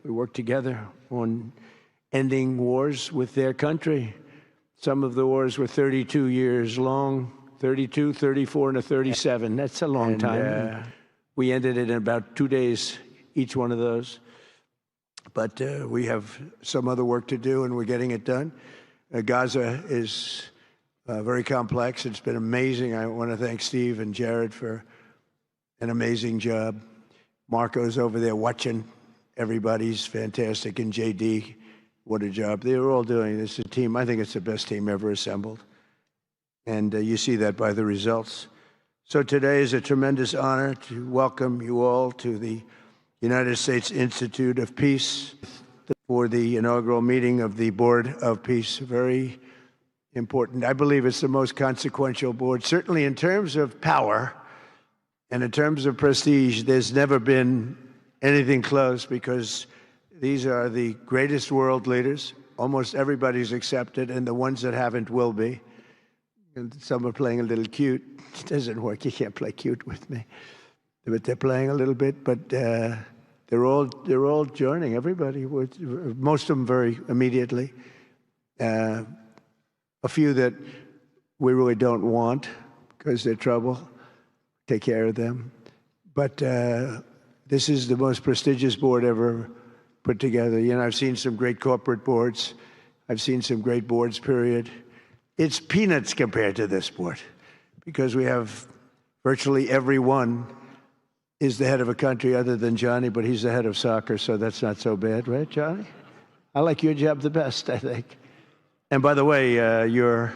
We worked together on ending wars with their country. Some of the wars were 32 years long, 32, 34, and a 37. That's a long time. We ended it in about 2 days, each one of those. But we have some other work to do, and we're getting it done. Gaza is very complex. It's been amazing. I want to thank Steve and Jared for an amazing job. Marco's over there watching. Everybody's fantastic. And JD, what a job. They were all doing this. A team. I think it's the best team ever assembled. And you see that by the results. So today is a tremendous honor to welcome you all to the United States Institute of Peace for the inaugural meeting of the Board of Peace. Very important. I believe it's the most consequential board, certainly in terms of power and in terms of prestige. There's never been anything close, because these are the greatest world leaders. Almost everybody's accepted, and the ones that haven't will be. And some are playing a little cute. It doesn't work. You can't play cute with me. But they're playing a little bit. But they're all joining. Everybody, most of them very immediately. A few that we really don't want because they're trouble. Take care of them. But this is the most prestigious board ever put together. You know, I've seen some great corporate boards. I've seen some great boards, period. It's peanuts compared to this board, because we have virtually everyone is the head of a country other than Johnny, but he's the head of soccer, so that's not so bad, right, Johnny? I like your job the best, I think. And by the way, your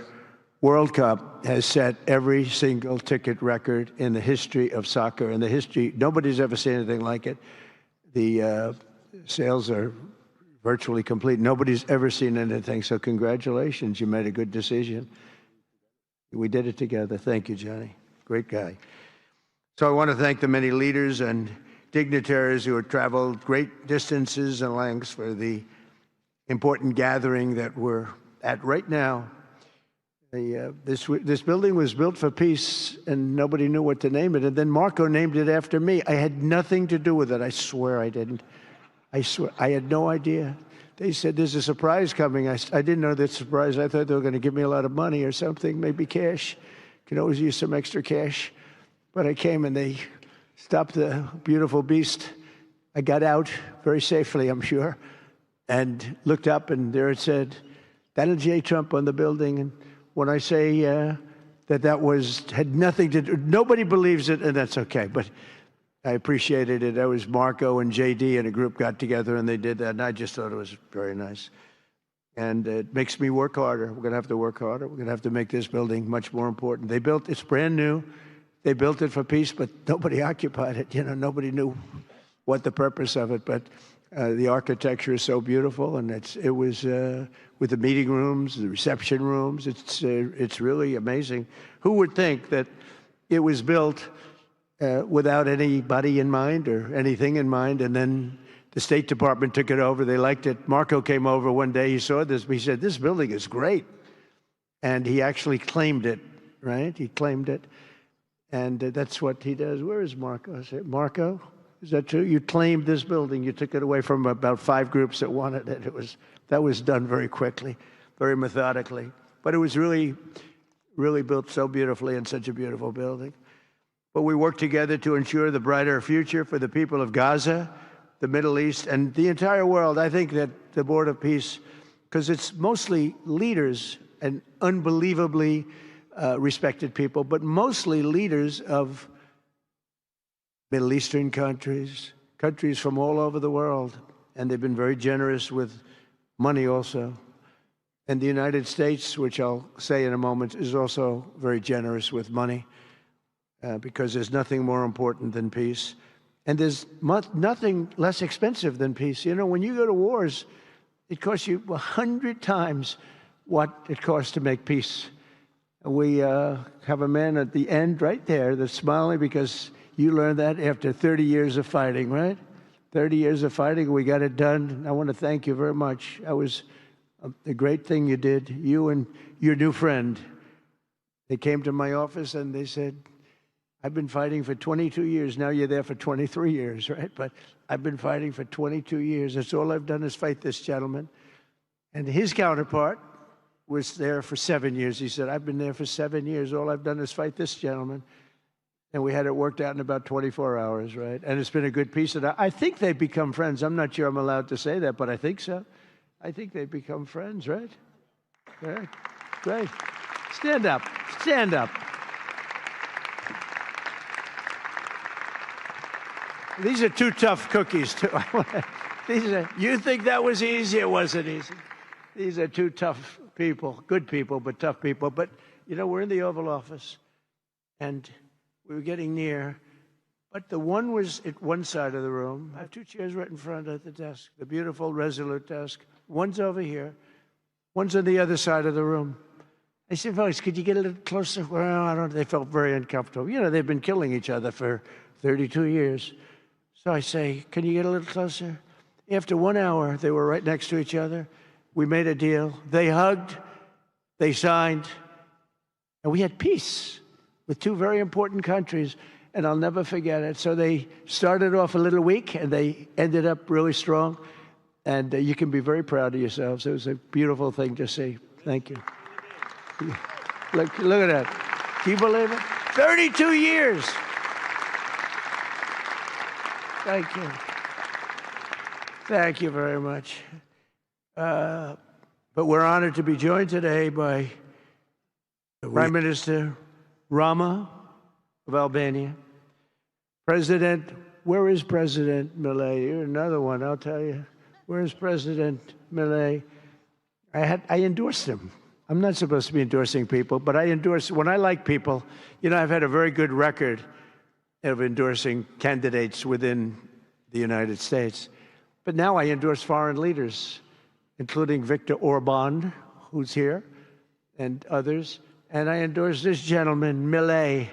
World Cup has set every single ticket record in the history of soccer. In the history, nobody's ever seen anything like it. The sales are virtually complete. Nobody's ever seen anything, so congratulations. You made a good decision. We did it together. Thank you, Johnny. Great guy. So I want to thank the many leaders and dignitaries who have traveled great distances and lengths for the important gathering that we're at right now. This building was built for peace, and nobody knew what to name it. And then Marco named it after me. I had nothing to do with it. I swear I didn't. I swear. I had no idea. They said, there's a surprise coming. I didn't know that surprise. I thought they were going to give me a lot of money or something, maybe cash. Could always use some extra cash. But I came and they stopped the beautiful beast. I got out very safely, I'm sure, and looked up, and there it said, Donald J. Trump on the building. And when I say that had nothing to do, nobody believes it, and that's okay. But I appreciated it. That was Marco and JD and a group got together, and they did that, and I just thought it was very nice. And it makes me work harder. We're going to have to work harder. We're going to have to make this building much more important. It's brand new. They built it for peace, but nobody occupied it. You know, nobody knew what the purpose of it. But the architecture is so beautiful, and it was with the meeting rooms, the reception rooms. It's really amazing. Who would think that it was built without anybody in mind or anything in mind? And then the State Department took it over. They liked it. Marco came over one day. He saw this. He said, "This building is great," and he actually claimed it. Right? He claimed it. And that's what he does. Where is Marco? I said, Marco, is that true? You claimed this building. You took it away from about 5 groups that wanted it. That was done very quickly, very methodically. But it was really, really built so beautifully, and such a beautiful building. But we worked together to ensure the brighter future for the people of Gaza, the Middle East, and the entire world. I think that the Board of Peace, because it's mostly leaders and unbelievably respected people, but mostly leaders of Middle Eastern countries from all over the world. And they've been very generous with money also. And the United States, which I'll say in a moment, is also very generous with money because there's nothing more important than peace. And there's nothing less expensive than peace. You know, when you go to wars, it costs you 100 times what it costs to make peace. We have a man at the end right there that's smiling because you learned that after 30 years of fighting, right? 30 years of fighting, we got it done. I want to thank you very much. That was a great thing you did. You and your new friend, they came to my office and they said, I've been fighting for 22 years. Now you're there for 23 years, right? But I've been fighting for 22 years. That's all I've done is fight this gentleman. And his counterpart was there for 7 years. He said, I've been there for 7 years. All I've done is fight this gentleman. And we had it worked out in about 24 hours, right? And it's been a good peace. And I think they've become friends. I'm not sure I'm allowed to say that, but I think so. I think they've become friends, right? Great, great. Stand up, stand up. These are two tough cookies, too. You think that was easy? It wasn't easy. These are two tough people, good people, but tough people. But, you know, we're in the Oval Office, and we were getting near. But the one was at one side of the room. I have two chairs right in front of the desk, the beautiful, resolute desk. One's over here. One's on the other side of the room. I said, folks, could you get a little closer? Well, I don't know. They felt very uncomfortable. You know, they've been killing each other for 32 years. So I say, can you get a little closer? After 1 hour, they were right next to each other. We made a deal. They hugged, they signed, and we had peace with two very important countries, and I'll never forget it. So they started off a little weak, and they ended up really strong, and you can be very proud of yourselves. It was a beautiful thing to see. Thank you. Look at that. Can you believe it? 32 years. Thank you. Thank you very much. But we're honored to be joined today by Prime Minister Rama of Albania. President, where is President Milei? You're another one, I'll tell you. Where is President Milei? I endorsed him. I'm not supposed to be endorsing people, but I endorse, when I like people, you know, I've had a very good record of endorsing candidates within the United States. But now I endorse foreign leaders, including Viktor Orban, who's here, and others. And I endorse this gentleman, Milei.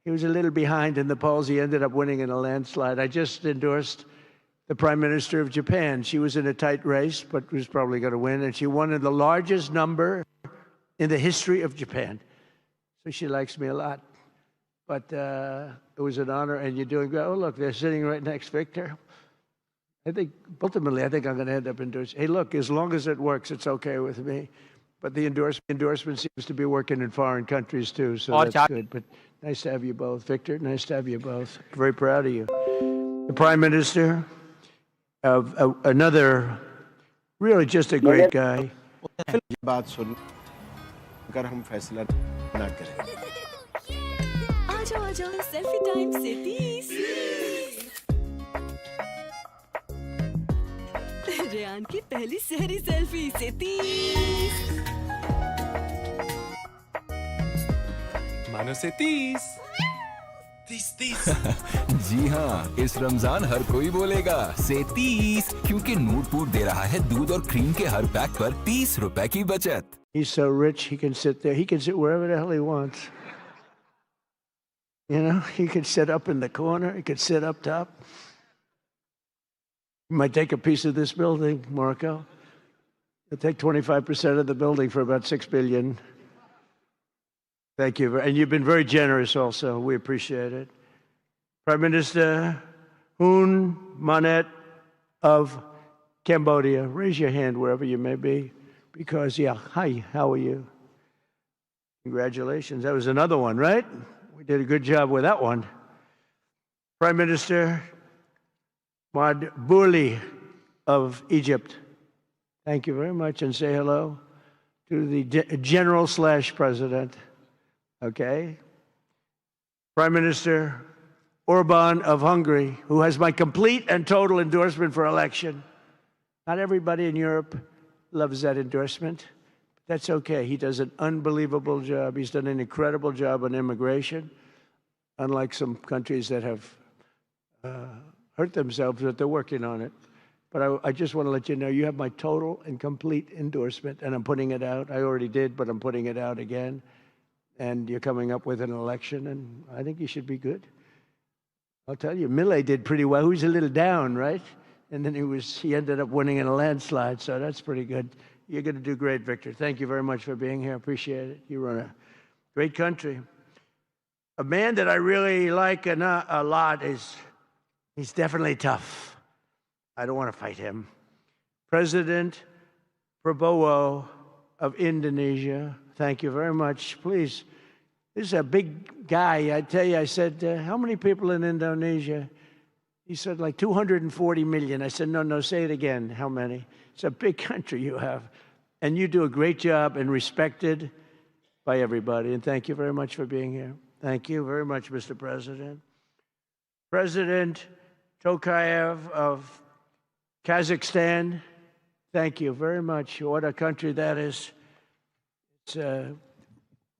He was a little behind in the polls. He ended up winning in a landslide. I just endorsed the Prime Minister of Japan. She was in a tight race, but was probably going to win. And she won in the largest number in the history of Japan. So she likes me a lot. But it was an honor, and you're doing great. Oh, look, they're sitting right next, Victor. I think, ultimately, I think I'm going to end up endorsing. Hey, look, as long as it works, it's okay with me. But the endorsement seems to be working in foreign countries, too, so that's good. But nice to have you both. Victor, nice to have you both. Very proud of you. The Prime Minister of another, really just a great guy. Selfie time से 30 Ryan की पहली सहरी selfie से 30 मानो से 30 जी हाँ, इस रमजान हर कोई बोलेगा से 30 क्योंकि नूरपुर दे रहा है दूध और क्रीम के हर पैक पर 30 रुपए की बचत। He's so rich, he can sit there. He can sit wherever the hell he wants. You know, he could sit up in the corner. He could sit up top. You might take a piece of this building, Marco. You'll take 25% of the building for about $6 billion. Thank you. And you've been very generous also. We appreciate it. Prime Minister Hun Manet of Cambodia. Raise your hand wherever you may be. Because, yeah, hi, how are you? Congratulations. That was another one, right? We did a good job with that one. Prime Minister Madbouli of Egypt. Thank you very much, and say hello to the General/President. Okay. Prime Minister Orban of Hungary, who has my complete and total endorsement for election. Not everybody in Europe loves that endorsement. That's okay. He does an unbelievable job. He's done an incredible job on immigration, unlike some countries that have hurt themselves, but they're working on it. But I just want to let you know, you have my total and complete endorsement, and I'm putting it out. I already did, but I'm putting it out again. And you're coming up with an election, and I think you should be good. I'll tell you, Milei did pretty well. He was a little down, right? And then he ended up winning in a landslide, so that's pretty good. You're going to do great, Victor. Thank you very much for being here. Appreciate it. You run a great country. A man that I really like a lot he's definitely tough. I don't want to fight him. President Prabowo of Indonesia, thank you very much. Please, this is a big guy. I tell you, I said, how many people in Indonesia? He said, like 240 million. I said, no, say it again. How many? It's a big country you have. And you do a great job and respected by everybody. And thank you very much for being here. Thank you very much, Mr. President. President Tokayev of Kazakhstan, thank you very much. What a country that is. It's a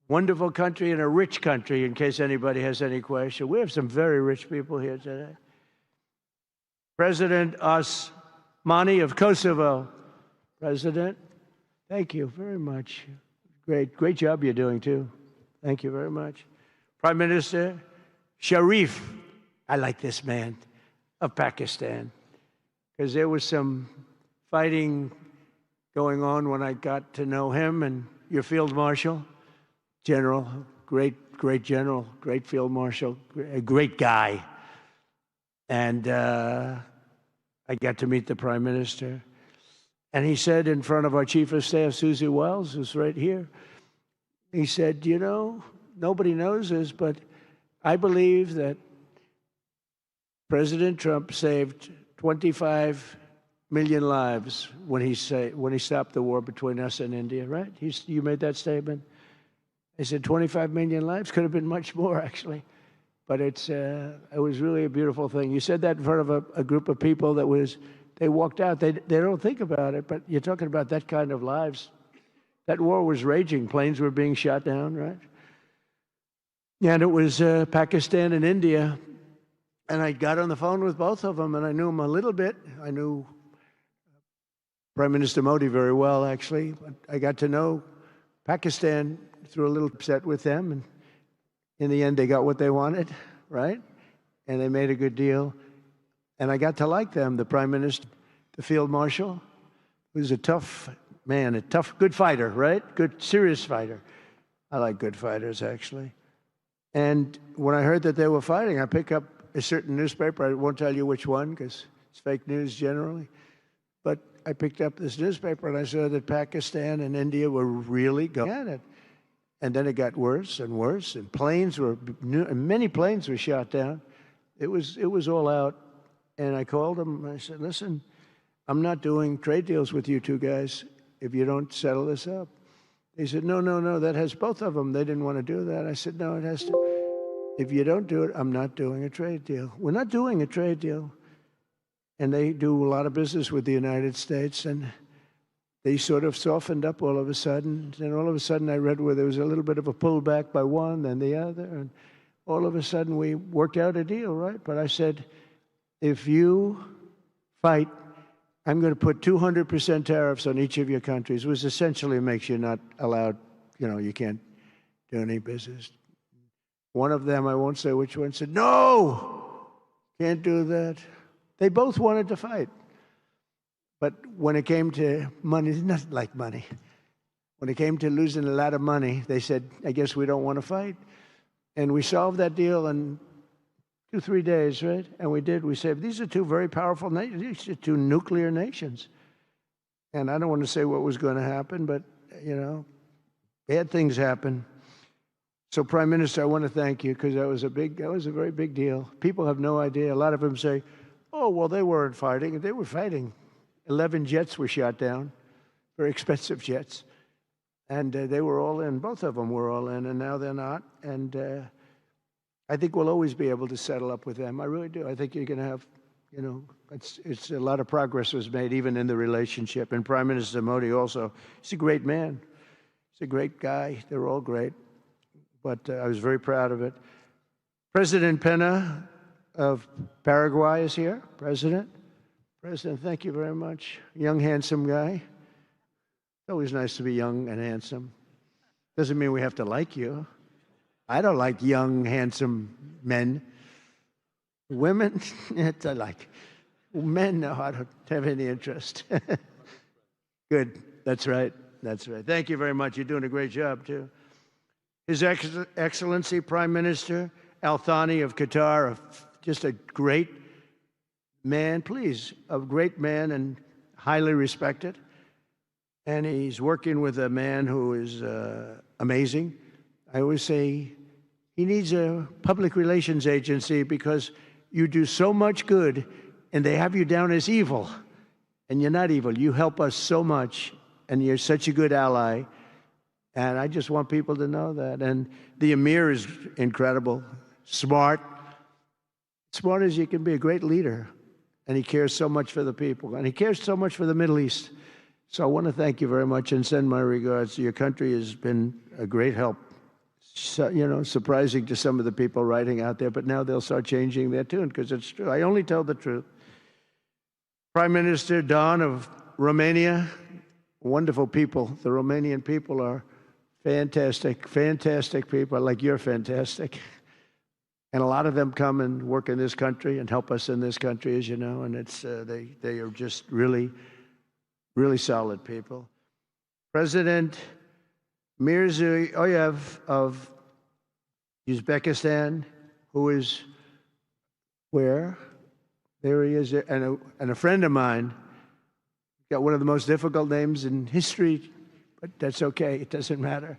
wonderful country and a rich country, in case anybody has any question. We have some very rich people here today. President Osmani of Kosovo. President, thank you very much. Great job you're doing, too. Thank you very much. Prime Minister Sharif, I like this man, of Pakistan, because there was some fighting going on when I got to know him, and your Field Marshal, General, great general, great Field Marshal, a great guy. And I got to meet the Prime Minister. And he said in front of our Chief of Staff, Susie Wells, who's right here, he said, you know, nobody knows this, but I believe that President Trump saved 25 million lives when he stopped the war between us and India, right? You made that statement? I said 25 million lives? Could have been much more, actually. But it was really a beautiful thing. You said that in front of a group of people they walked out. They don't think about it, but you're talking about that kind of lives. That war was raging. Planes were being shot down, right? And it was Pakistan and India. And I got on the phone with both of them, and I knew them a little bit. I knew Prime Minister Modi very well, actually. I got to know Pakistan through a little upset with them, and in the end, they got what they wanted, right? And they made a good deal. And I got to like them. The Prime Minister, the Field Marshal, was a tough man, good fighter, right? Good, serious fighter. I like good fighters, actually. And when I heard that they were fighting, I picked up a certain newspaper. I won't tell you which one because it's fake news generally. But I picked up this newspaper and I saw that Pakistan and India were really going at it. And then it got worse and worse, and many planes were shot down. It was all out. And I called them and I said, listen, I'm not doing trade deals with you two guys if you don't settle this up. They said, no, that has both of them. They didn't want to do that. I said, no, it has to. If you don't do it, I'm not doing a trade deal. We're not doing a trade deal. And they do a lot of business with the United States, and they sort of softened up all of a sudden. And all of a sudden I read where there was a little bit of a pullback by one, then the other, and all of a sudden we worked out a deal, right? But I said, if you fight, I'm going to put 200% tariffs on each of your countries, which essentially makes you not allowed, you can't do any business. One of them, I won't say which one, said, no, can't do that. They both wanted to fight. But when it came to money, it's nothing like money. When it came to losing a lot of money, they said, I guess we don't want to fight. And we solved that deal in 2-3 days, right? And we did. We said, these are two very powerful nations. These are two nuclear nations. And I don't want to say what was going to happen, but, bad things happen. So, Prime Minister, I want to thank you because that was a very big deal. People have no idea. A lot of them say, oh, well, they weren't fighting. They were fighting. 11 jets were shot down, very expensive jets. And they were all in. Both of them were all in, and now they're not. And I think we'll always be able to settle up with them. I really do. I think you're going to have, it's a lot of progress was made even in the relationship. And Prime Minister Modi also, he's a great man. He's a great guy. They're all great. But I was very proud of it. President Pena of Paraguay is here. President, thank you very much. Young, handsome guy. It's always nice to be young and handsome. Doesn't mean we have to like you. I don't like young, handsome men. Women, I like. Men, no, I don't have any interest. Good. That's right. Thank you very much. You're doing a great job, too. His Excellency Prime Minister Al Thani of Qatar, just a great man, please, a great man and highly respected. And he's working with a man who is amazing. I always say he needs a public relations agency because you do so much good and they have you down as evil. And you're not evil. You help us so much and you're such a good ally. And I just want people to know that. And the Emir is incredible, smart as you can be, a great leader. And he cares so much for the people. And he cares so much for the Middle East. So I want to thank you very much and send my regards. Your country has been a great help. So, surprising to some of the people writing out there, but now they'll start changing their tune because it's true. I only tell the truth. Prime Minister Don of Romania, wonderful people. The Romanian people are fantastic, fantastic people, like you're fantastic. And a lot of them come and work in this country and help us in this country, as you know, and it's they are just really solid people. President Mirziyoyev of Uzbekistan, who is where? There he is, and a friend of mine, got one of the most difficult names in history, but that's okay, it doesn't matter.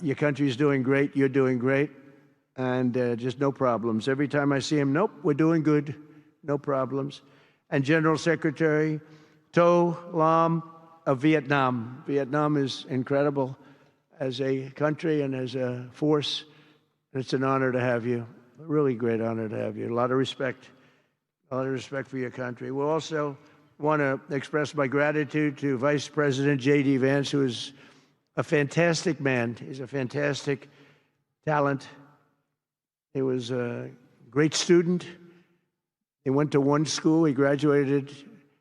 Your country's doing great, you're doing great, and just no problems. Every time I see him, nope, we're doing good, no problems. And General Secretary To Lam of Vietnam. Vietnam is incredible as a country and as a force. And it's an honor to have you. A really great honor to have you. A lot of respect for your country. We also want to express my gratitude to Vice President J.D. Vance, who is a fantastic man. He's a fantastic talent. He was a great student. He went to one school. He graduated.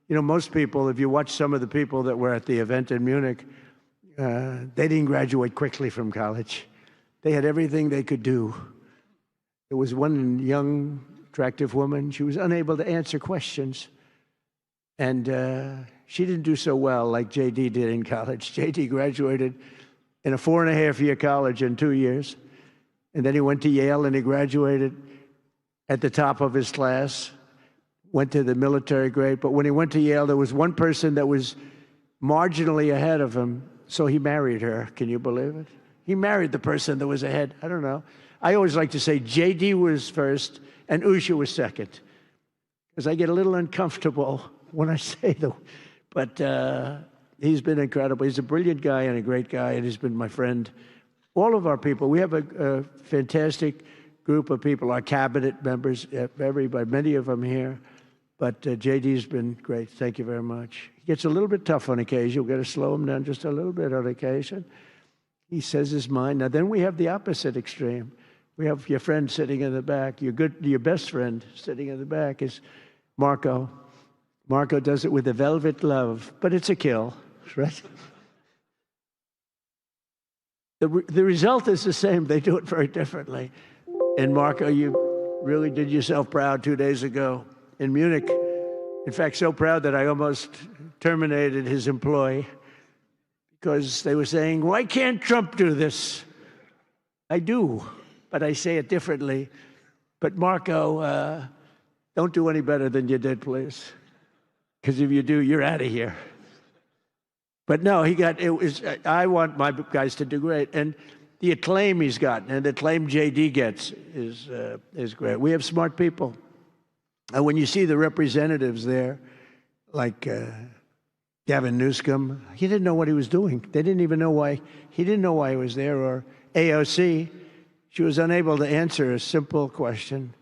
Most people, if you watch some of the people that were at the event in Munich, they didn't graduate quickly from college. They had everything they could do. There was one young, attractive woman. She was unable to answer questions. And she didn't do so well like J.D. did in college. J.D. graduated in a 4.5-year college in 2 years. And then he went to Yale and he graduated at the top of his class. Went to the military grade, but when he went to Yale, there was one person that was marginally ahead of him, so he married her. Can you believe it? He married the person that was ahead. I don't know. I always like to say J.D. was first and Usha was second, because I get a little uncomfortable when I say that. But he's been incredible. He's a brilliant guy and a great guy, and he's been my friend. All of our people, we have a fantastic group of people, our cabinet members, everybody, many of them here. But J.D.'s been great. Thank you very much. He gets a little bit tough on occasion. We've got to slow him down just a little bit on occasion. He says his mind. Now, then we have the opposite extreme. We have your friend sitting in the back. Your best friend sitting in the back is Marco. Marco does it with a velvet glove, but it's a kill, right? The result is the same. They do it very differently. And Marco, you really did yourself proud 2 days ago in Munich. In fact, so proud that I almost terminated his employ because they were saying, why can't Trump do this? I do, but I say it differently. But Marco, don't do any better than you did, please. Because if you do, you're out of here. But no, I want my guys to do great. And the acclaim he's gotten and the acclaim J.D. gets is great. We have smart people. And when you see the representatives there, like Gavin Newsom, he didn't know what he was doing. They didn't even know why. He didn't know why he was there. Or AOC, she was unable to answer a simple question.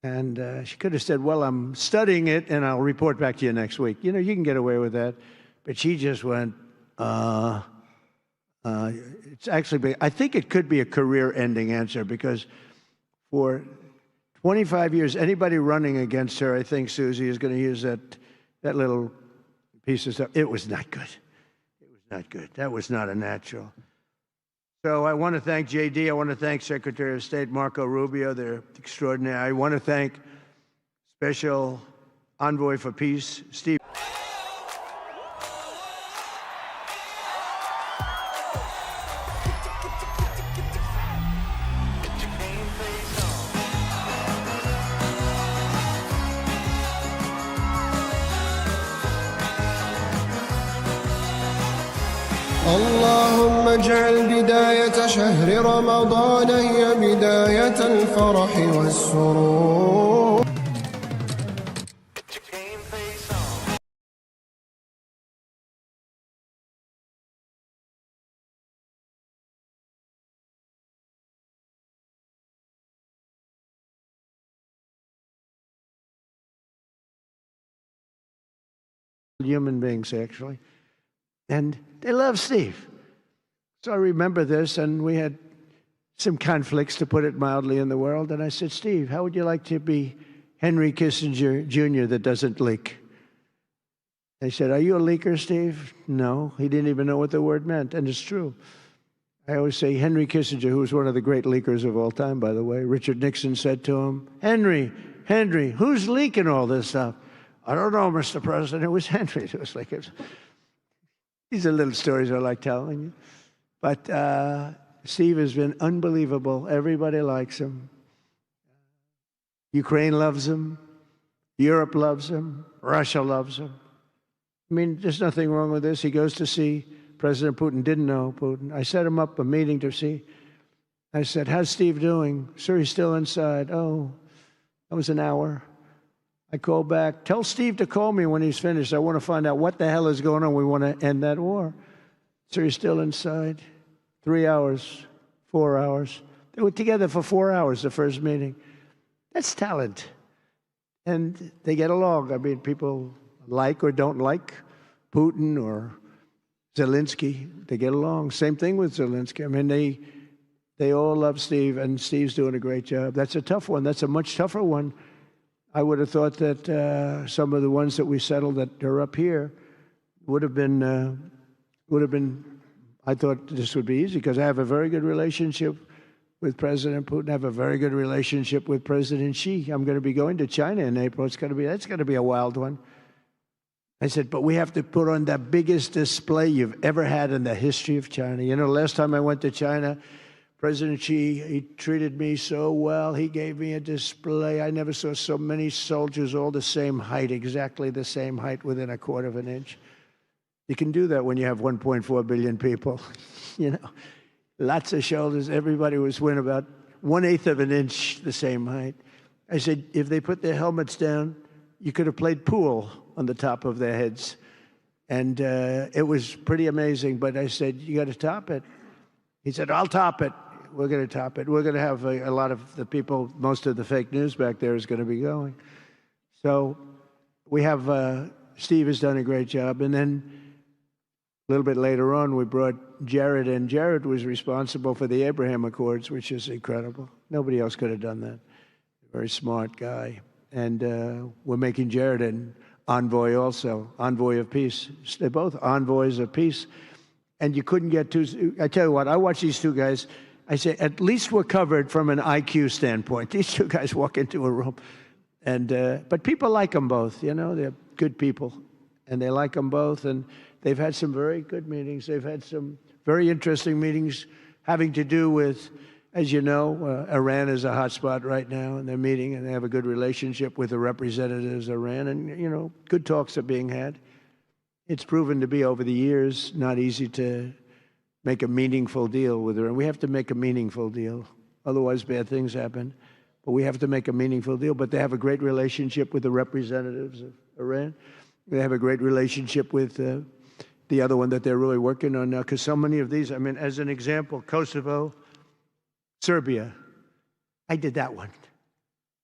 And she could have said, well, I'm studying it, and I'll report back to you next week. You can get away with that. But she just went, it's actually, I think it could be a career-ending answer, because for 25 years, anybody running against her, I think Susie is going to use that little piece of stuff. It was not good. It was not good. That was not a natural. So I want to thank J.D. I want to thank Secretary of State Marco Rubio. They're extraordinary. I want to thank Special Envoy for Peace, Steve. اللهم اجعل بداية شهر رمضان هي بداية الفرح والسرور. Human beings, actually. And they love Steve. So I remember this, and we had some conflicts, to put it mildly, in the world. And I said, Steve, how would you like to be Henry Kissinger Jr. that doesn't leak? They said, are you a leaker, Steve? No. He didn't even know what the word meant, and it's true. I always say Henry Kissinger, who was one of the great leakers of all time, by the way. Richard Nixon said to him, Henry, who's leaking all this stuff? I don't know, Mr. President. It was Henry. It was like, these are little stories I like telling you. But Steve has been unbelievable. Everybody likes him. Ukraine loves him. Europe loves him. Russia loves him. I mean, there's nothing wrong with this. He goes to see President Putin. Didn't know Putin. I set him up a meeting to see. I said, how's Steve doing? Sir, he's still inside. Oh, that was an hour. I called back. Tell Steve to call me when he's finished. I want to find out what the hell is going on. We want to end that war. So he's still inside. 3 hours, 4 hours. They were together for 4 hours, the first meeting. That's talent. And they get along. I mean, people like or don't like Putin or Zelensky. They get along. Same thing with Zelensky. I mean, they all love Steve, and Steve's doing a great job. That's a tough one. That's a much tougher one. I would have thought that some of the ones that we settled that are up here would have been, I thought this would be easy because I have a very good relationship with President Putin. I have a very good relationship with President Xi. I'm going to be going to China in April. That's going to be a wild one. I said, but we have to put on the biggest display you've ever had in the history of China. You know, last time I went to China, President Xi, he treated me so well. He gave me a display. I never saw so many soldiers all the same height, exactly the same height within a quarter of an inch. You can do that when you have 1.4 billion people. You know, lots of shoulders. Everybody was within about 1/8 of an inch the same height. I said, if they put their helmets down, you could have played pool on the top of their heads. And it was pretty amazing. But I said, you got to top it. He said, I'll top it. We're going to top it. We're going to have a lot of the people, most of the fake news back there is going to be going. So we have, Steve has done a great job. And then a little bit later on, we brought Jared in. Jared was responsible for the Abraham Accords, which is incredible. Nobody else could have done that. Very smart guy. And we're making Jared an envoy also, envoy of peace. They're both envoys of peace. And you couldn't get two. I tell you what, I watch these two guys. I say, at least we're covered from an IQ standpoint. These two guys walk into a room. And but people like them both, you know. They're good people. And they like them both. And they've had some very good meetings. They've had some very interesting meetings having to do with, as you know, Iran is a hot spot right now. And they're meeting, and they have a good relationship with the representatives of Iran. And, you know, good talks are being had. It's proven to be, over the years, not easy to make a meaningful deal with Iran. We have to make a meaningful deal. Otherwise, bad things happen. But we have to make a meaningful deal. But they have a great relationship with the representatives of Iran. They have a great relationship with the other one that they're really working on now. Because so many of these, I mean, as an example, Kosovo, Serbia. I did that one.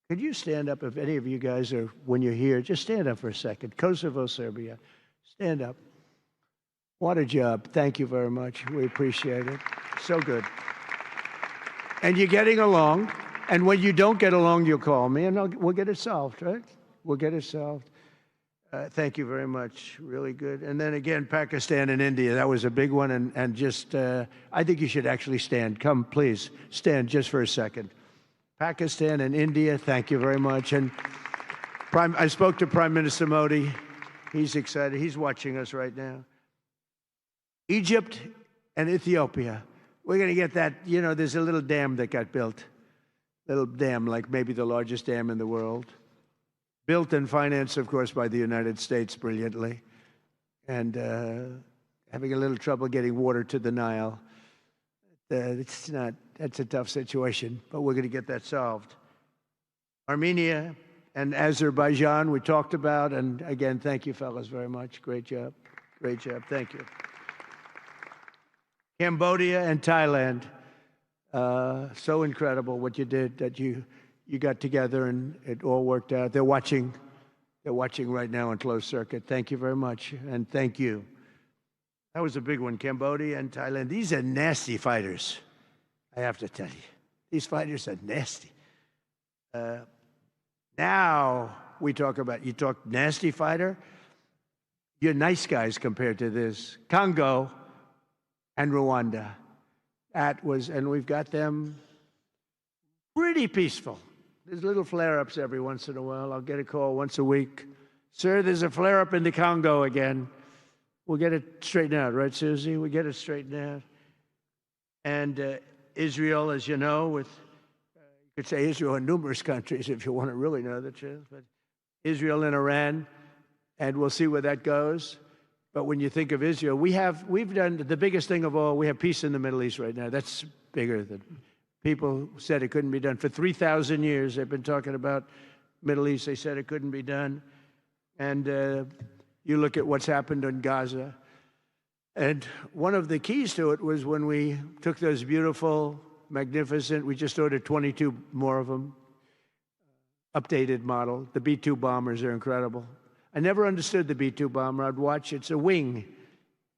Could you stand up, if any of you guys are, when you're here, just stand up for a second. Kosovo, Serbia. Stand up. What a job. Thank you very much. We appreciate it. So good. And you're getting along. And when you don't get along, you'll call me, and we'll get it solved, right? We'll get it solved. Thank you very much. Really good. And then again, Pakistan and India. That was a big one. And just, I think you should actually stand. Come, please. Stand just for a second. Pakistan and India, thank you very much. And I spoke to Prime Minister Modi. He's excited. He's watching us right now. Egypt and Ethiopia. We're going to get that. You know, there's a little dam that got built. Little dam, like maybe the largest dam in the world. Built and financed, of course, by the United States brilliantly. And having a little trouble getting water to the Nile. That's a tough situation, but we're going to get that solved. Armenia and Azerbaijan, we talked about, and again, thank you, fellas, very much. Great job. Great job. Thank you. Cambodia and Thailand, so incredible what you did, that you got together and it all worked out. They're watching right now on closed circuit. Thank you very much, and thank you. That was a big one, Cambodia and Thailand. These are nasty fighters, I have to tell you. These fighters are nasty. Now we talk about, you talk nasty fighter, you're nice guys compared to this. Congo and Rwanda. And we've got them pretty peaceful. There's little flare-ups every once in a while. I'll get a call once a week. Sir, there's a flare-up in the Congo again. We'll get it straightened out, right, Susie? We get it straightened out. And Israel, as you know, you could say Israel in numerous countries if you want to really know the truth, but Israel and Iran, and we'll see where that goes. But when you think of Israel, we've done the biggest thing of all. We have peace in the Middle East right now. That's bigger than people said it couldn't be done. For 3,000 years, they've been talking about Middle East. They said it couldn't be done. And you look at what's happened in Gaza. And one of the keys to it was when we took those beautiful, magnificent, we just ordered 22 more of them, updated model. The B-2 bombers are incredible. I never understood the B-2 bomber. I'd watch, it's a wing.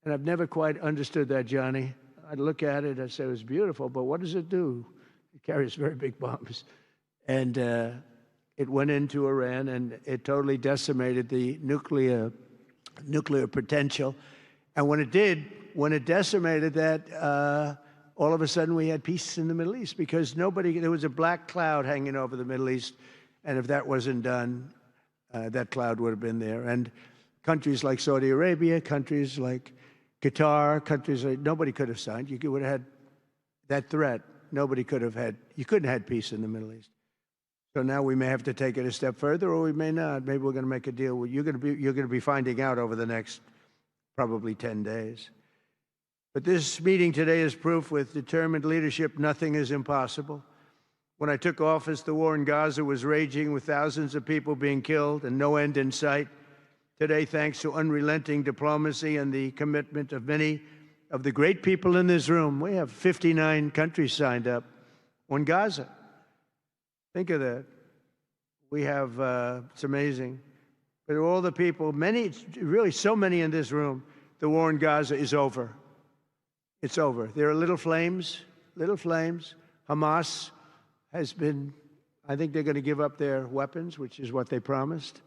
And I've never quite understood that, Johnny. I'd look at it, I'd say, it was beautiful, but what does it do? It carries very big bombs. And it went into Iran, and it totally decimated the nuclear potential. And when it decimated that, all of a sudden we had peace in the Middle East, because there was a black cloud hanging over the Middle East, and if that wasn't done, that cloud would have been there. And countries like Saudi Arabia, countries like Qatar, countries like, nobody could have signed. You would have had that threat. You couldn't have had peace in the Middle East. So now we may have to take it a step further, or we may not. Maybe we're going to make a deal. You're going to be finding out over the next probably 10 days. But this meeting today is proof with determined leadership, nothing is impossible. When I took office, the war in Gaza was raging with thousands of people being killed and no end in sight. Today, thanks to unrelenting diplomacy and the commitment of many of the great people in this room, we have 59 countries signed up on Gaza. Think of that. We have, it's amazing. But all the people, really so many in this room, the war in Gaza is over. It's over. There are little flames. Hamas has been, I think they're going to give up their weapons, which is what they promised.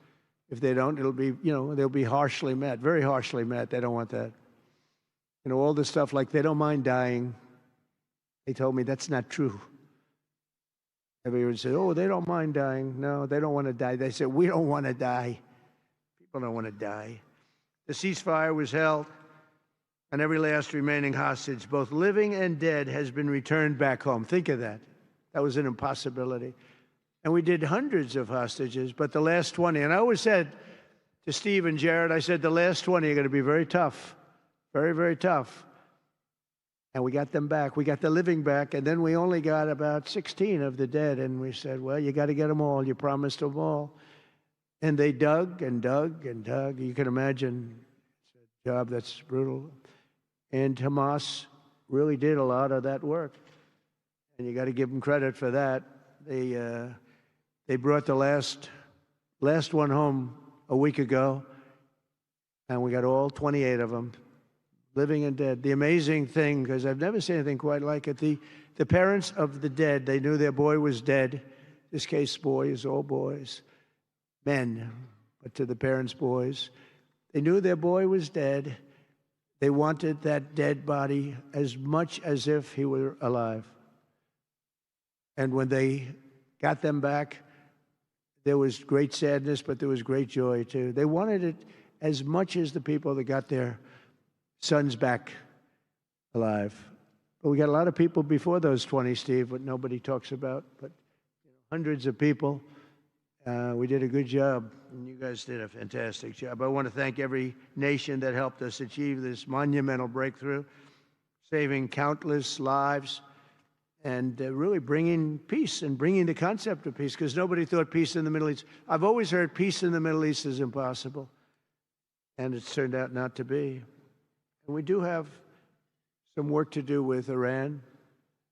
If they don't, it'll be, they'll be harshly met, very harshly met. They don't want that. All this stuff like they don't mind dying. They told me that's not true. Everyone said, oh, they don't mind dying. No, they don't want to die. They said, we don't want to die. People don't want to die. The ceasefire was held, and every last remaining hostage, both living and dead, has been returned back home. Think of that. That was an impossibility. And we did hundreds of hostages, but the last 20, and I always said to Steve and Jared, I said, the last 20 are going to be very tough, very, very tough. And we got them back. We got the living back, and then we only got about 16 of the dead, and we said, well, you got to get them all. You promised them all. And they dug and dug and dug. You can imagine it's a job that's brutal. And Hamas really did a lot of that work. And you got to give them credit for that. They brought the last one home a week ago, and we got all 28 of them, living and dead. The amazing thing, because I've never seen anything quite like it, the parents of the dead, they knew their boy was dead. This case, boys, all boys, men, but to the parents' boys, they knew their boy was dead. They wanted that dead body as much as if he were alive. And when they got them back, there was great sadness, but there was great joy, too. They wanted it as much as the people that got their sons back alive. But we got a lot of people before those 20, Steve, what nobody talks about, but hundreds of people. We did a good job, and you guys did a fantastic job. I want to thank every nation that helped us achieve this monumental breakthrough, saving countless lives, and really bringing peace and bringing the concept of peace, because nobody thought peace in the Middle East. I've always heard peace in the Middle East is impossible, and it's turned out not to be. And we do have some work to do with Iran.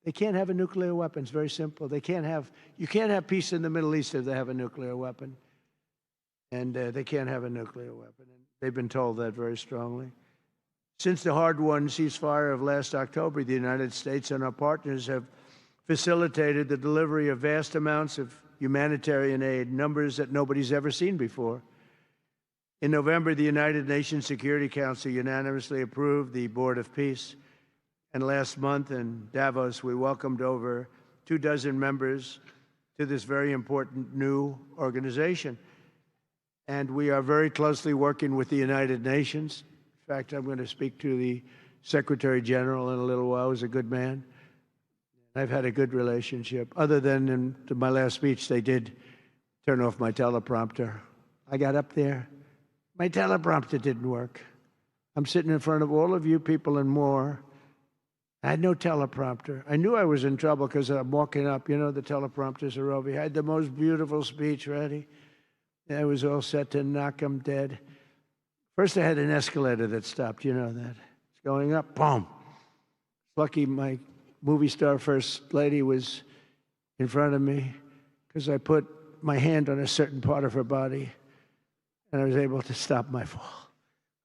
They can't have a nuclear weapon. It's very simple. You can't have peace in the Middle East if they have a nuclear weapon. And they can't have a nuclear weapon. And they've been told that very strongly. Since the hard-won ceasefire of last October, the United States and our partners have facilitated the delivery of vast amounts of humanitarian aid, numbers that nobody's ever seen before. In November, the United Nations Security Council unanimously approved the Board of Peace. And last month in Davos, we welcomed over 24 members to this very important new organization. And we are very closely working with the United Nations. In fact, I'm going to speak to the Secretary General in a little while. He's a good man. I've had a good relationship. Other than in my last speech, they did turn off my teleprompter. I got up there. My teleprompter didn't work. I'm sitting in front of all of you people and more. I had no teleprompter. I knew I was in trouble because I'm walking up. You know, the teleprompters are over here. I had the most beautiful speech ready. I was all set to knock them dead. First, I had an escalator that stopped. You know that. It's going up. Boom. Lucky my movie star first lady was in front of me because I put my hand on a certain part of her body, and I was able to stop my fall.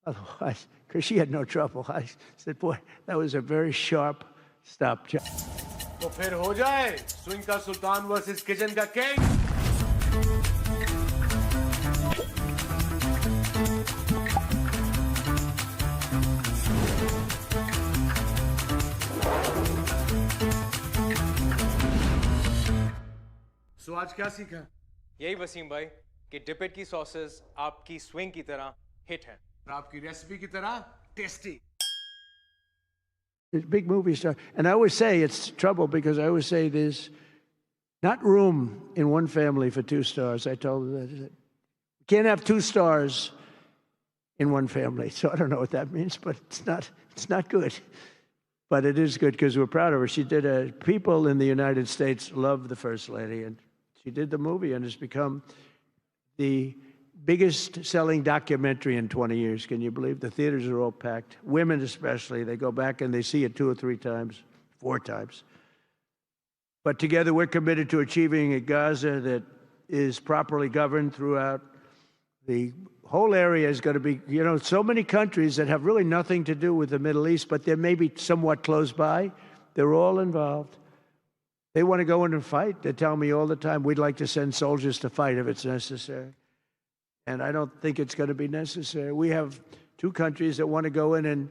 Otherwise, because she had no trouble. I said, boy, that was a very sharp stop job. तो फिर हो जाए swing का सुल्तान versus kitchen का king. सो आज क्या सीखा? यही वसीम भाई कि डिपेट की सॉसेस आपकी स्विंग की तरह हिट है और आपकी रेसिपी की तरह tasty. It's a big movie star. And I always say it's trouble because I always say there's not room in one family for 2 stars. I told her that. You can't have 2 stars in one family. So I don't know what that means, but it's not good. But it is good because we're proud of her. She did people in the United States love the First Lady, and she did the movie, and it's become the biggest selling documentary in 20 years. Can you believe? The theaters are all packed. Women especially, they go back and they see it 2 or 3 times, 4 times. But together we're committed to achieving a Gaza that is properly governed throughout. The whole area is going to be, you know, so many countries that have really nothing to do with the Middle East, but they're maybe somewhat close by. They're all involved. They want to go in and fight. They tell me all the time, we'd like to send soldiers to fight if it's necessary. And I don't think it's going to be necessary. We have 2 countries that want to go in and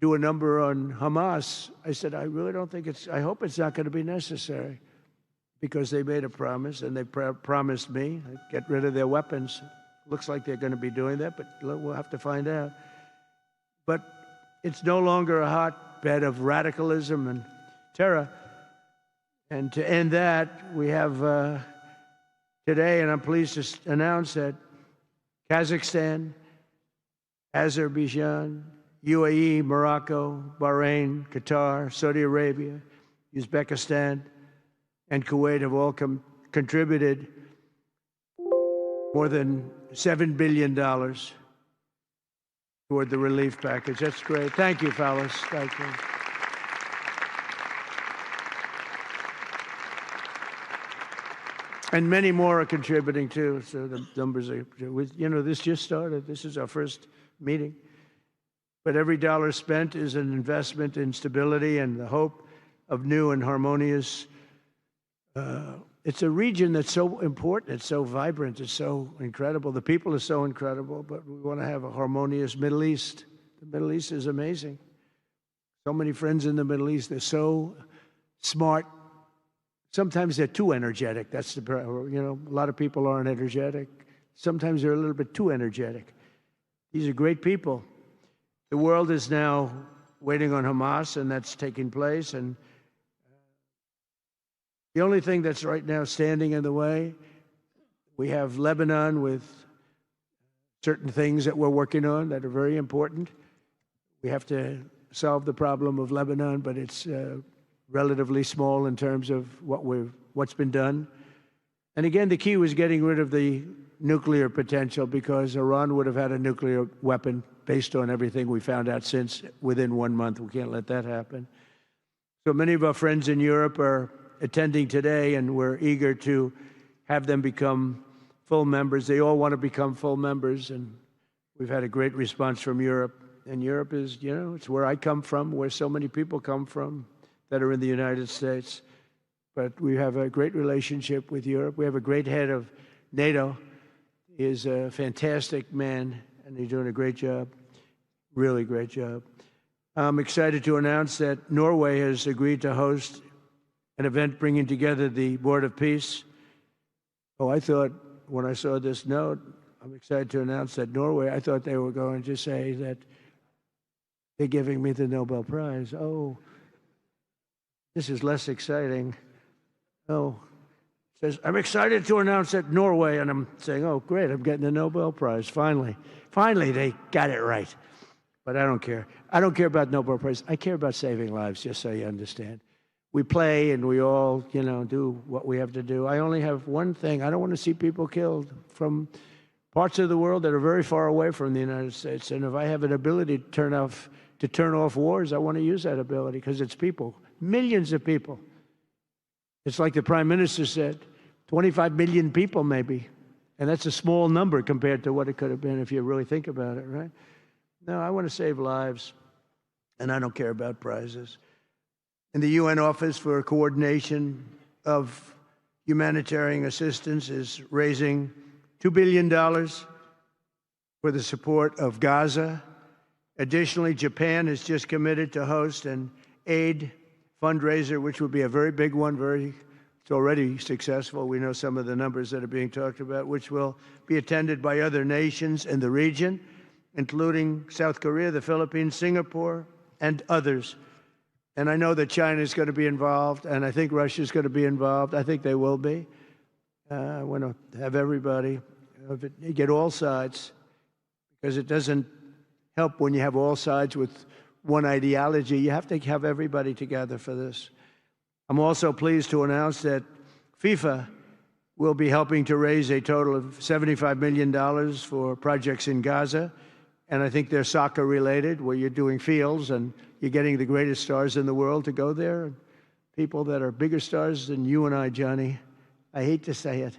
do a number on Hamas. I said, I really don't think I hope it's not going to be necessary, because they made a promise, and they promised me get rid of their weapons. Looks like they're going to be doing that, but we'll have to find out. But it's no longer a hotbed of radicalism and terror. And to end that, we have today, and I'm pleased to announce that Kazakhstan, Azerbaijan, UAE, Morocco, Bahrain, Qatar, Saudi Arabia, Uzbekistan, and Kuwait have all contributed more than $7 billion toward the relief package. That's great. Thank you, fellas. Thank you. And many more are contributing too, so the numbers are, you know, this just started. This is our first meeting. But every dollar spent is an investment in stability and the hope of new and harmonious. It's a region that's so important, it's so vibrant, it's so incredible. The people are so incredible, but we want to have a harmonious Middle East. The Middle East is amazing. So many friends in the Middle East, they're so smart. Sometimes they're too energetic. That's the problem. You know, a lot of people aren't energetic. Sometimes they're a little bit too energetic. These are great people. The world is now waiting on Hamas, and that's taking place. And the only thing that's right now standing in the way, We have Lebanon with certain things that we're working on that are very important. We have to solve the problem of Lebanon, but it's relatively small in terms of what's been done. And again, the key was getting rid of the nuclear potential, because Iran would have had a nuclear weapon based on everything we found out since within 1 month. We can't let that happen. So many of our friends in Europe are attending today, and we're eager to have them become full members. They all want to become full members, and we've had a great response from Europe. And Europe is, it's where I come from, where so many people come from that are in the United States. But we have a great relationship with Europe. We have a great head of NATO. He is a fantastic man, and he's doing a great job, really great job. I'm excited to announce that Norway has agreed to host an event bringing together the Board of Peace. Oh, I thought when I saw this note, I'm excited to announce that Norway, I thought they were going to say that they're giving me the Nobel Prize. Oh, this is less exciting. Oh, it says, I'm excited to announce that Norway, and I'm saying, oh, great, I'm getting the Nobel Prize, finally. Finally, they got it right. But I don't care. I don't care about Nobel Prize. I care about saving lives, just so you understand. We play and we all, do what we have to do. I only have one thing. I don't want to see people killed from parts of the world that are very far away from the United States. And if I have an ability to turn off wars, I want to use that ability, because it's people, millions of people. It's like the Prime Minister said, 25 million people maybe. And that's a small number compared to what it could have been if you really think about it, right? No, I want to save lives, and I don't care about prizes. And the UN Office for Coordination of Humanitarian Assistance is raising $2 billion for the support of Gaza. Additionally, Japan has just committed to host an aid fundraiser, which will be a very big one. It's already successful. We know some of the numbers that are being talked about, which will be attended by other nations in the region, including South Korea, the Philippines, Singapore, and others. And I know that China is going to be involved, and I think Russia is going to be involved. I think they will be. I want to have everybody, get all sides, because it doesn't help when you have all sides with one ideology. You have to have everybody together for this. I'm also pleased to announce that FIFA will be helping to raise a total of $75 million for projects in Gaza. And I think they're soccer related, where you're doing fields and you're getting the greatest stars in the world to go there. And people that are bigger stars than you and I, Johnny. I hate to say it.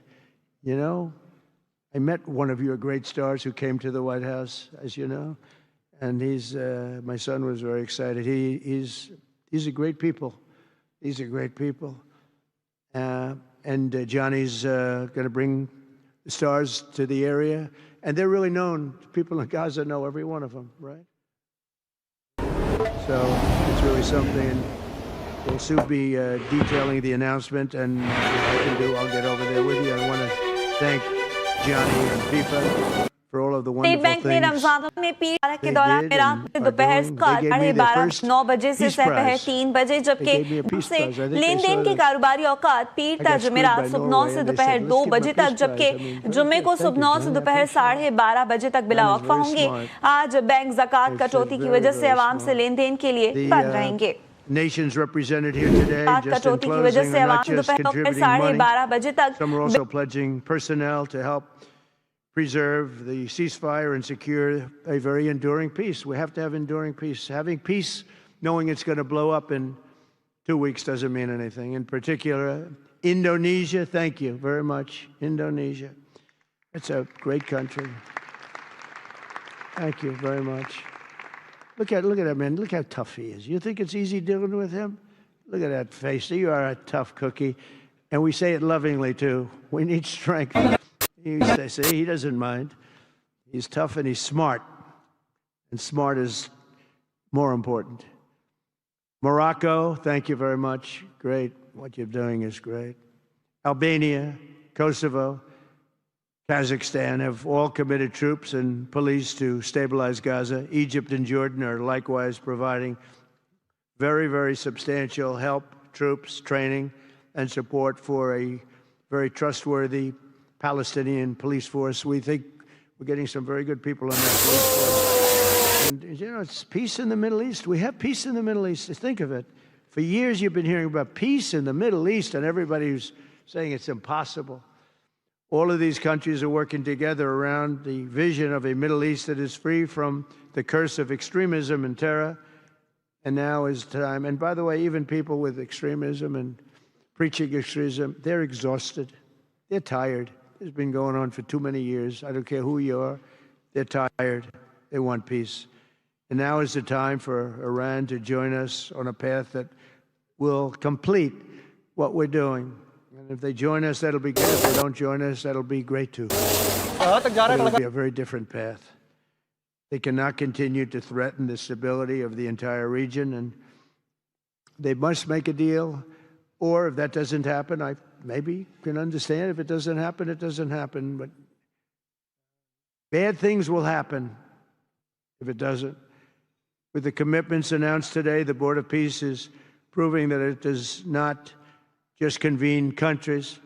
I met one of your great stars who came to the White House, as you know. And my son was very excited. He's a great people. These are great people. And Johnny's going to bring the stars to the area. And they're really known. People in Gaza know every one of them, right? So it's really something. We'll soon be detailing the announcement, and what I can do, I'll get over there with you. I want to thank Johnny and FIFA for all of the wonderful bank ने things Ramzan में पीर के they दौरान did मेरा and are दोपहर doing. का They gave me their 12:30 first 9 बजे से peace दोपहर prize. 3 बजे, They gave me a जबकि peace से prize. I think they lane then saw key this. कारोबारी औकात पीर I था got जुमेरात screwed by सुबह 9 Norway, से and they दोपहर said, 2 "Let's give बजे him a तक, peace जबकि prize." I mean, जुम्मे को thank you, सुबह 9 से Johnny. I दोपहर appreciate it. 12:30 बजे तक बिला That is वक्फा very होंगे। smart. आज बैंक ज़कात It's कटौती की very, वजह से very आवाम से smart. लेन देन के लिए The, बंद रहेंगे। nations represented here today, ज़कात just in कटौती की वजह closing, से are आवाम not just दोपहर contributing money. 12:30 बजे तक Some are also pledging personnel to help preserve the ceasefire and secure a very enduring peace. We have to have enduring peace. Having peace, knowing it's going to blow up in 2 weeks, doesn't mean anything. In particular, Indonesia, thank you very much. Indonesia. It's a great country. Thank you very much. Look at that man. Look how tough he is. You think it's easy dealing with him? Look at that face. You are a tough cookie. And we say it lovingly, too. We need strength. They say he doesn't mind. He's tough and he's smart. And smart is more important. Morocco, thank you very much. Great. What you're doing is great. Albania, Kosovo, Kazakhstan have all committed troops and police to stabilize Gaza. Egypt and Jordan are likewise providing very, very substantial help, troops, training, and support for a very trustworthy Palestinian police force. We think we're getting some very good people on that police force. And, you know, it's peace in the Middle East. We have peace in the Middle East. Think of it. For years, you've been hearing about peace in the Middle East, and everybody's saying it's impossible. All of these countries are working together around the vision of a Middle East that is free from the curse of extremism and terror. And now is time. And by the way, even people with extremism and preaching extremism, they're exhausted. They're tired. It's been going on for too many years. I don't care who you are. They're tired. They want peace. And now is the time for Iran to join us on a path that will complete what we're doing. And if they join us, that'll be good. If they don't join us, that'll be great too. But it'll be a very different path. They cannot continue to threaten the stability of the entire region, and they must make a deal. Or if that doesn't happen, I maybe can understand. If it doesn't happen, it doesn't happen. But bad things will happen if it doesn't. With the commitments announced today, the Board of Peace is proving that it does not just convene countries.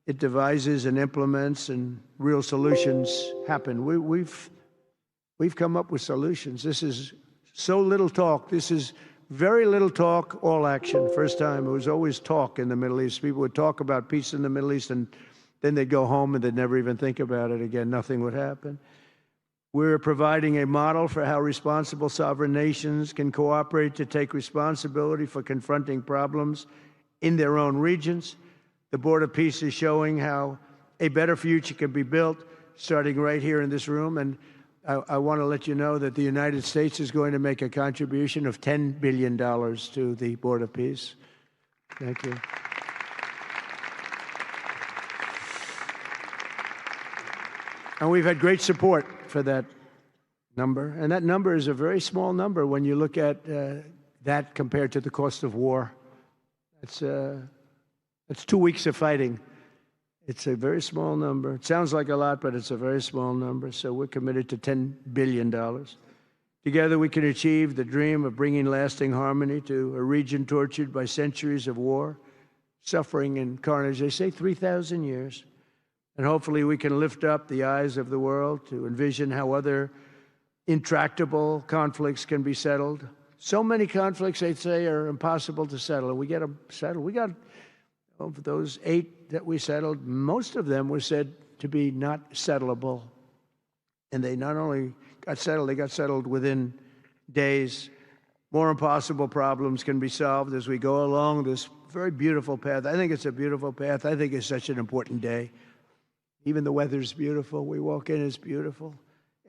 It devises and implements, and real solutions happen. We've come up with solutions. This is so little talk. This is very little talk, all action. First time, it was always talk in the Middle East. People would talk about peace in the Middle East, and then they'd go home and they'd never even think about it again. Nothing would happen. We're providing a model for how responsible sovereign nations can cooperate to take responsibility for confronting problems in their own regions. The Board of Peace is showing how a better future can be built, starting right here in this room. And I want to let you know that the United States is going to make a contribution of $10 billion to the Board of Peace. Thank you. And we've had great support for that number. And that number is a very small number when you look at that compared to the cost of war. That's 2 weeks of fighting. It's a very small number. It sounds like a lot, but it's a very small number. So we're committed to $10 billion. Together, we can achieve the dream of bringing lasting harmony to a region tortured by centuries of war, suffering, and carnage. They say 3,000 years. And hopefully we can lift up the eyes of the world to envision how other intractable conflicts can be settled. So many conflicts, they say, are impossible to settle, and we get them settled. We got, of those 8 that we settled, most of them were said to be not settleable. And they not only got settled, they got settled within days. More impossible problems can be solved as we go along this very beautiful path. I think it's a beautiful path. I think it's such an important day. Even the weather's beautiful. We walk in, it's beautiful.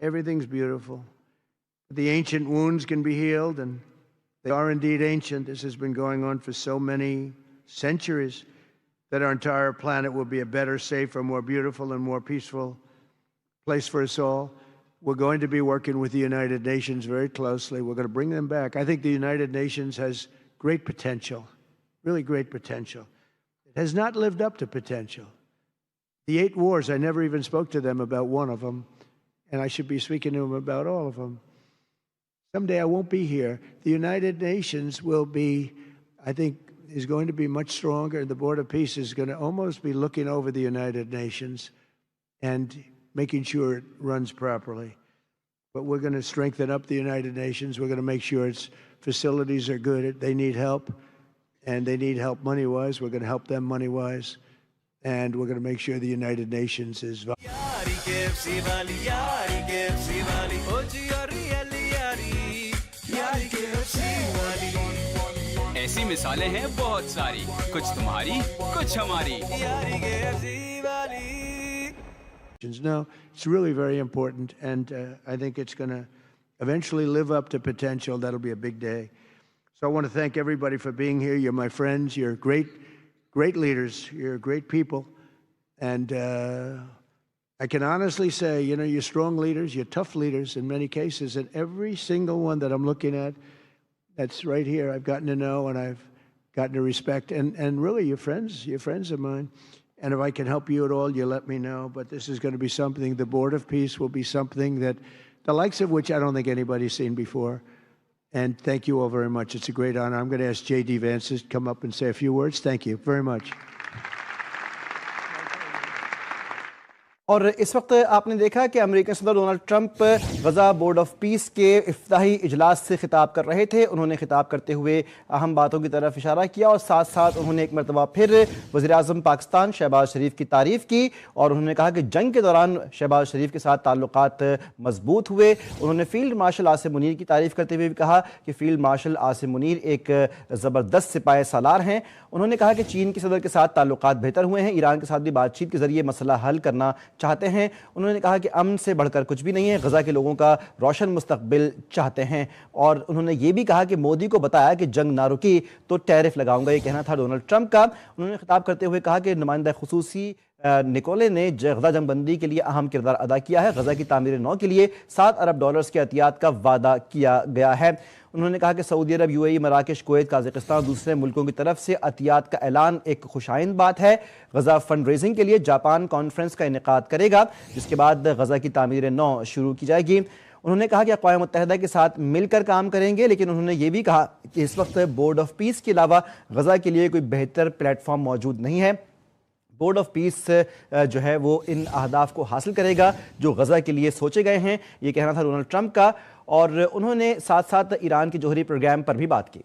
Everything's beautiful. The ancient wounds can be healed, and they are indeed ancient. This has been going on for so many centuries that our entire planet will be a better, safer, more beautiful, and more peaceful place for us all. We're going to be working with the United Nations very closely. We're going to bring them back. I think the United Nations has great potential, really great potential. It has not lived up to potential. The 8 wars, I never even spoke to them about one of them, and I should be speaking to them about all of them. Someday I won't be here. The United Nations will be, I think, is going to be much stronger. The Board of Peace is going to almost be looking over the United Nations and making sure it runs properly. But we're going to strengthen up the United Nations. We're going to make sure its facilities are good. They need help, and they need help money-wise. We're going to help them money-wise. And we're going to make sure the United Nations is... ऐसी मिसालें हैं बहुत सारी, कुछ तुम्हारी, कुछ हमारी। No, it's really very important, and I think it's going to eventually live up to potential. That'll be a big day. So I want to thank everybody for being here. You're my friends. You're great leaders. You're great people. And I can honestly say, you know, you're strong leaders. You're tough leaders in many cases. And every single one that I'm looking at, that's right here, I've gotten to know and I've gotten to respect. And really, you're friends of mine. And if I can help you at all, you let me know. But this is going to be something, the Board of Peace will be something that, the likes of which I don't think anybody's seen before. And thank you all very much. It's a great honor. I'm going to ask J.D. Vance to come up and say a few words. Thank you very much. اور اس وقت آپ نے دیکھا کہ امریکی صدر Donald Trump Gaza board of peace کے افتتاحی اجلاس سے خطاب کر رہے تھے. انہوں نے خطاب کرتے ہوئے اہم باتوں کی طرف اشارہ کیا اور ساتھ ساتھ انہوں نے ایک مرتبہ پھر وزیر اعظم پاکستان شہباز شریف کی تعریف کی اور انہوں نے کہا کہ جنگ کے دوران شہباز شریف کے ساتھ تعلقات مضبوط ہوئے. انہوں نے فیلڈ مارشل عاصم منیر کی تعریف کرتے ہوئے بھی کہا کہ فیلڈ مارشل عاصم منیر ایک زبردست سپاہ سالار ہیں. انہوں نے کہا کہ چین کے صدر کے ساتھ تعلقات بہتر ہوئے ہیں, ایران کے ساتھ بھی بات چیت کے ذریعے مسئلہ حل کرنا چاہتے ہیں. انہوں نے کہا کہ امن سے بڑھ کر کچھ بھی نہیں ہے, غزہ کے لوگوں کا روشن مستقبل چاہتے ہیں. اور انہوں نے یہ بھی کہا کہ مودی کو بتایا کہ جنگ نہ رکی تو ٹیرف لگاؤں گا, یہ کہنا تھا ڈونلڈ ٹرمپ کا. انہوں نے خطاب کرتے ہوئے کہا کہ نمائندہ خصوصی نکولے نے غزہ جنگ بندی کے لیے اہم کردار ادا کیا ہے. غزہ کی تعمیر نو کے لیے $7 ارب کے عطیات کا وعدہ کیا گیا ہے. انہوں نے کہا کہ سعودی عرب, یو اے ای, مراکش, کویت, قازقستان اور دوسرے ملکوں کی طرف سے عطیات کا اعلان ایک خوشائند بات ہے. غزہ فنڈ ریزنگ کے لیے جاپان کانفرنس کا انعقاد کرے گا, جس کے بعد غزہ کی تعمیر نو شروع کی جائے گی. انہوں نے کہا کہ اقوام متحدہ کے ساتھ مل کر کام کریں گے, لیکن انہوں نے یہ بھی کہا کہ اس وقت بورڈ آف پیس کے علاوہ غزہ کے لیے کوئی بہتر پلیٹ فارم موجود نہیں ہے. بورڈ آف پیس جو ہے وہ ان اہداف کو حاصل کرے گا جو غزہ کے لیے سوچے گئے ہیں, یہ کہنا تھا ڈونلڈ ٹرمپ کا. اور انہوں نے ساتھ ساتھ ایران کے جوہری پروگرام پر بھی بات کی.